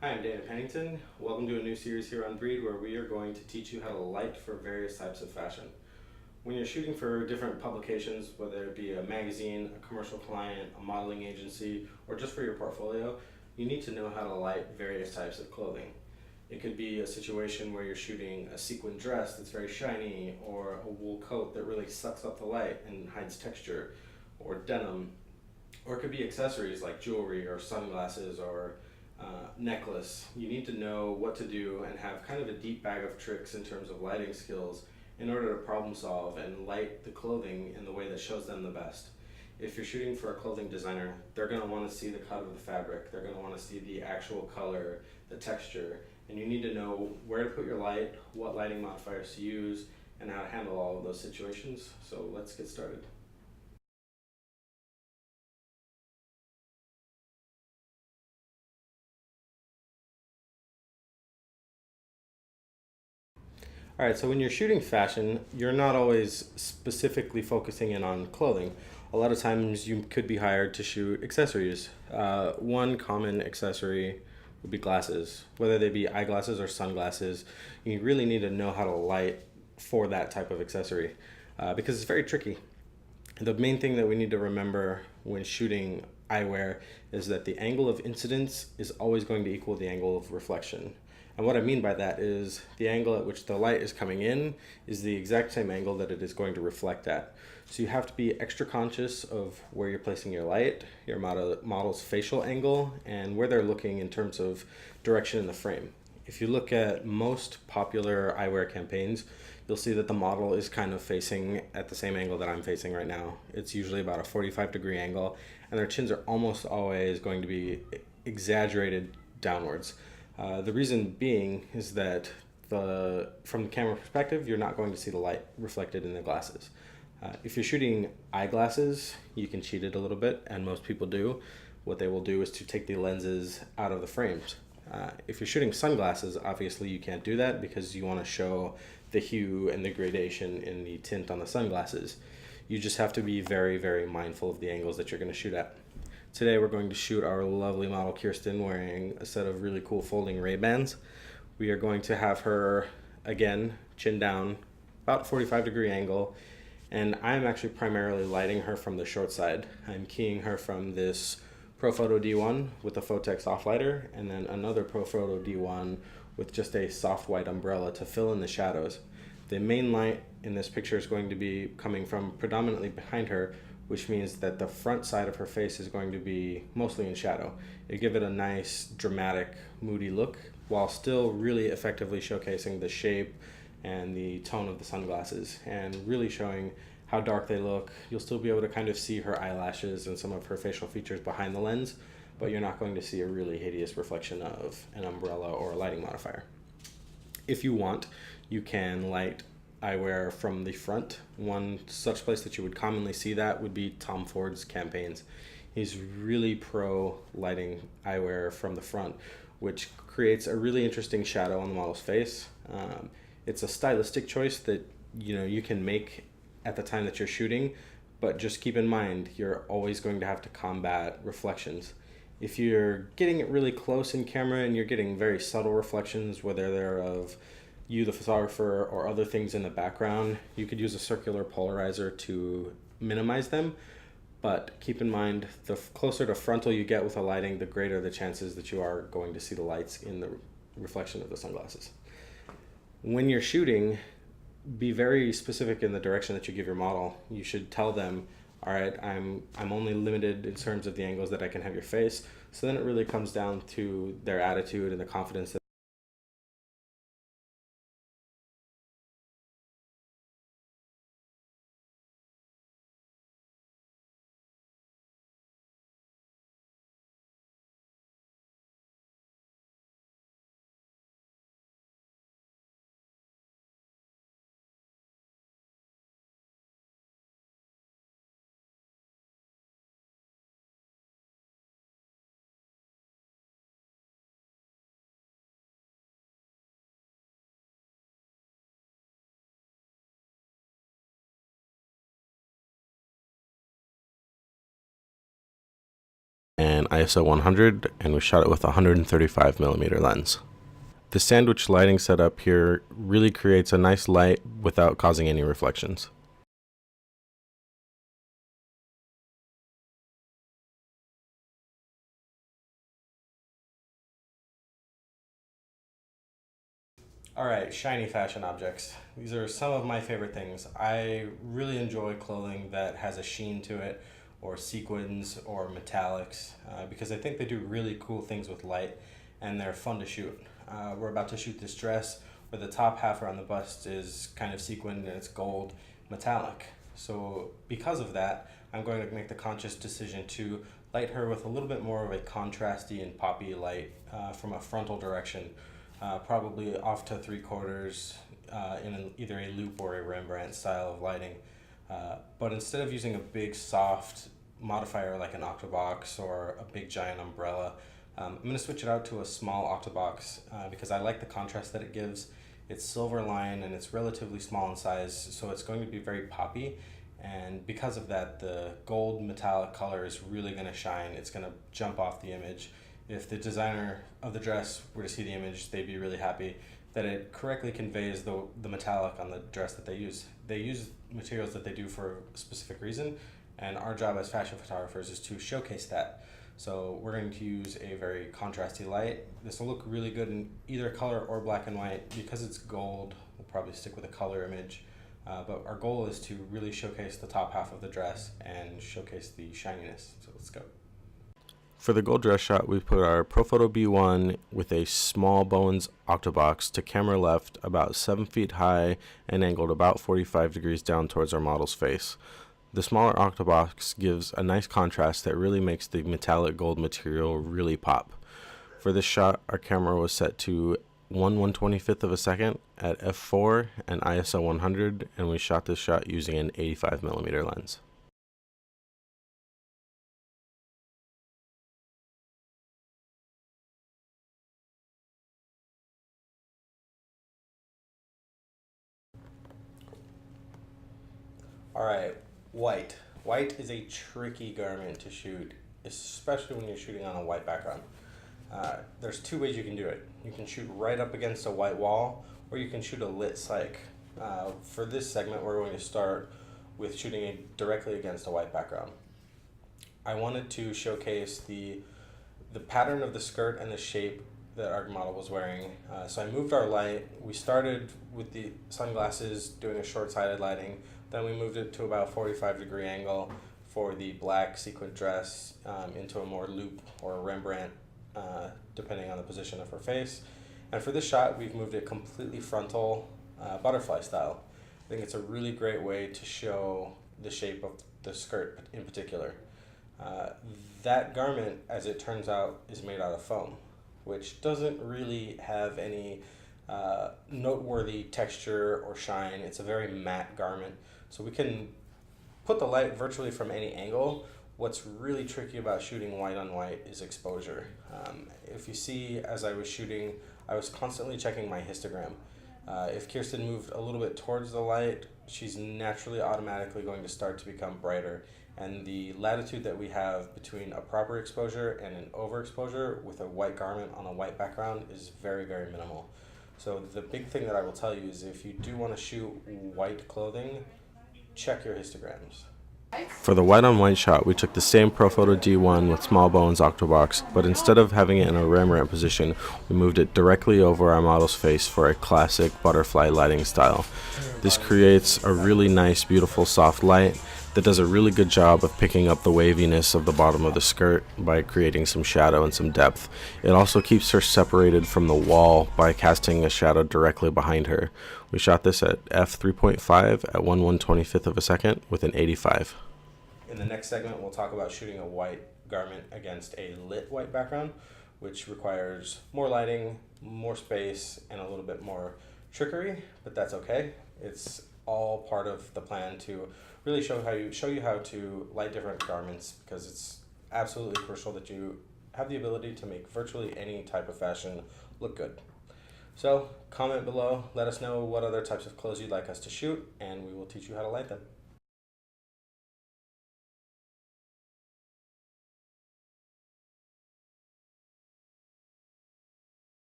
Hi, I'm Dana Pennington. Welcome to a new series here on Breed where we are going to teach you how to light for various types of fashion. When you're shooting for different publications, whether it be a magazine, a commercial client, a modeling agency, or just for your portfolio, you need to know how to light various types of clothing. It could be a situation where you're shooting a sequin dress that's very shiny, or a wool coat that really sucks up the light and hides texture, or denim, or it could be accessories like jewelry or sunglasses or necklace. You need to know what to do and have kind of a deep bag of tricks in terms of lighting skills in order to problem solve and light the clothing in the way that shows them the best. If you're shooting for a clothing designer, they're going to want to see the cut of the fabric, they're going to want to see the actual color, the texture, and you need to know where to put your light, what lighting modifiers to use, and how to handle all of those situations. So let's get started. All right, so when you're shooting fashion, you're not always specifically focusing in on clothing. A lot of times you could be hired to shoot accessories. One common accessory would be glasses, whether they be eyeglasses or sunglasses. You really need to know how to light for that type of accessory because it's very tricky. The main thing that we need to remember when shooting eyewear is that the angle of incidence is always going to equal the angle of reflection. And what I mean by that is the angle at which the light is coming in is the exact same angle that it is going to reflect at. So you have to be extra conscious of where you're placing your light, your model's facial angle, and where they're looking in terms of direction in the frame. If you look at most popular eyewear campaigns, you'll see that the model is kind of facing at the same angle that I'm facing right now. It's usually about a 45-degree angle, and their chins are almost always going to be exaggerated downwards. The reason being is that from the camera perspective, you're not going to see the light reflected in the glasses. If you're shooting eyeglasses, you can cheat it a little bit, and most people do. What they will do is to take the lenses out of the frames. If you're shooting sunglasses, obviously you can't do that because you want to show the hue and the gradation in the tint on the sunglasses. You just have to be very, very mindful of the angles that you're going to shoot at. Today we're going to shoot our lovely model Kirsten wearing a set of really cool folding Ray-Bans. We are going to have her, again, chin down, about 45-degree angle, and I'm actually primarily lighting her from the short side. I'm keying her from this Profoto D1 with a Photex soft lighter, and then another Profoto D1 with just a soft white umbrella to fill in the shadows. The main light in this picture is going to be coming from predominantly behind her, which means that the front side of her face is going to be mostly in shadow. It give it a nice, dramatic, moody look, while still really effectively showcasing the shape and the tone of the sunglasses, and really showing how dark they look. You'll still be able to kind of see her eyelashes and some of her facial features behind the lens, but you're not going to see a really hideous reflection of an umbrella or a lighting modifier. If you want, you can light eyewear from the front. One such place that you would commonly see that would be Tom Ford's campaigns. He's really pro lighting eyewear from the front, which creates a really interesting shadow on the model's face. It's a stylistic choice that you can make at the time that you're shooting, but just keep in mind you're always going to have to combat reflections. If you're getting it really close in camera and you're getting very subtle reflections, whether they're of you, the photographer, or other things in the background, you could use a circular polarizer to minimize them. But keep in mind, the closer to frontal you get with the lighting, the greater the chances that you are going to see the lights in the reflection of the sunglasses. When you're shooting, be very specific in the direction that you give your model. You should tell them, all right, I'm only limited in terms of the angles that I can have your face. So then it really comes down to their attitude and the confidence that and ISO 100, and we shot it with a 135mm lens. The sandwich lighting setup here really creates a nice light without causing any reflections. Alright, shiny fashion objects. These are some of my favorite things. I really enjoy clothing that has a sheen to it, or sequins, or metallics, because I think they do really cool things with light, and they're fun to shoot. We're about to shoot this dress where the top half around the bust is kind of sequined and it's gold metallic. So because of that, I'm going to make the conscious decision to light her with a little bit more of a contrasty and poppy light from a frontal direction. Probably off to 3/4 in either a loop or a Rembrandt style of lighting. But instead of using a big soft modifier like an octobox or a big giant umbrella, I'm going to switch it out to a small octobox because I like the contrast that it gives. It's silver line and it's relatively small in size, so it's going to be very poppy. And because of that, the gold metallic color is really going to shine. It's going to jump off the image. If the designer of the dress were to see the image, they'd be really happy that it correctly conveys the metallic on the dress that they use. They use materials that they do for a specific reason, and our job as fashion photographers is to showcase that. So we're going to use a very contrasty light. This will look really good in either color or black and white. Because it's gold, we'll probably stick with a color image. But our goal is to really showcase the top half of the dress and showcase the shininess. So let's go. For the gold dress shot, we put our Profoto B1 with a small Bowens octobox to camera left, about 7 feet high and angled about 45 degrees down towards our model's face. The smaller octobox gives a nice contrast that really makes the metallic gold material really pop. For this shot, our camera was set to 1/125th of a second at f4 and ISO 100, and we shot this shot using an 85mm lens. Alright, white. White is a tricky garment to shoot, especially when you're shooting on a white background. There's two ways you can do it. You can shoot right up against a white wall, or you can shoot a lit cyc. For this segment, we're going to start with shooting it directly against a white background. I wanted to showcase the pattern of the skirt and the shape that our model was wearing. So I moved our light. We started with the sunglasses doing a short-sighted lighting. Then we moved it to about 45-degree angle for the black sequin dress into a more loop or a Rembrandt, depending on the position of her face. And for this shot, we've moved it completely frontal, butterfly style. I think it's a really great way to show the shape of the skirt in particular. That garment, as it turns out, is made out of foam, which doesn't really have any noteworthy texture or shine. It's a very matte garment, so we can put the light virtually from any angle. What's really tricky about shooting white on white is exposure. If you see, as I was shooting, I was constantly checking my histogram. If Kirsten moved a little bit towards the light, she's naturally automatically going to start to become brighter. And the latitude that we have between a proper exposure and an overexposure with a white garment on a white background is very, very minimal. So the big thing that I will tell you is if you do want to shoot white clothing, check your histograms. For the white on white shot, we took the same Profoto D1 with small Bowens octobox, but instead of having it in a Rembrandt position, we moved it directly over our model's face for a classic butterfly lighting style. This creates a really nice, beautiful, soft light that does a really good job of picking up the waviness of the bottom of the skirt by creating some shadow and some depth. It also keeps her separated from the wall by casting a shadow directly behind her. We shot this at f3.5 at 1/125th of a second with an 85. In the next segment, we'll talk about shooting a white garment against a lit white background, which requires more lighting, more space, and a little bit more trickery, but that's okay. It's all part of the plan to really show you how to light different garments, because it's absolutely crucial that you have the ability to make virtually any type of fashion look good. So comment below, let us know what other types of clothes you'd like us to shoot, and we will teach you how to light them.